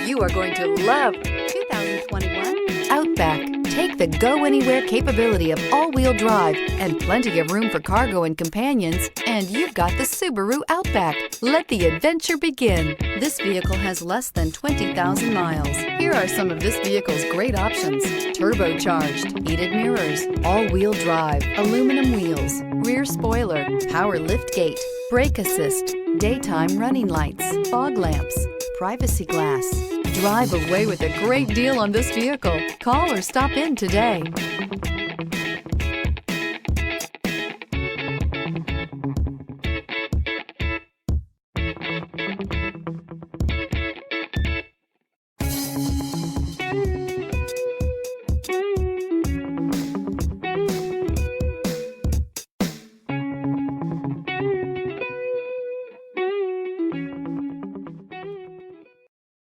You are going to love 2021 Outback. Take the go-anywhere capability of all-wheel drive and plenty of room for cargo and companions, and you've got the Subaru Outback. Let the adventure begin. This vehicle has less than 20,000 miles. Here are some of this vehicle's great options: turbocharged, heated mirrors, all-wheel drive, aluminum wheels, rear spoiler, power liftgate, brake assist, daytime running lights, fog lamps, privacy glass. Drive away with a great deal on this vehicle. Call or stop in today.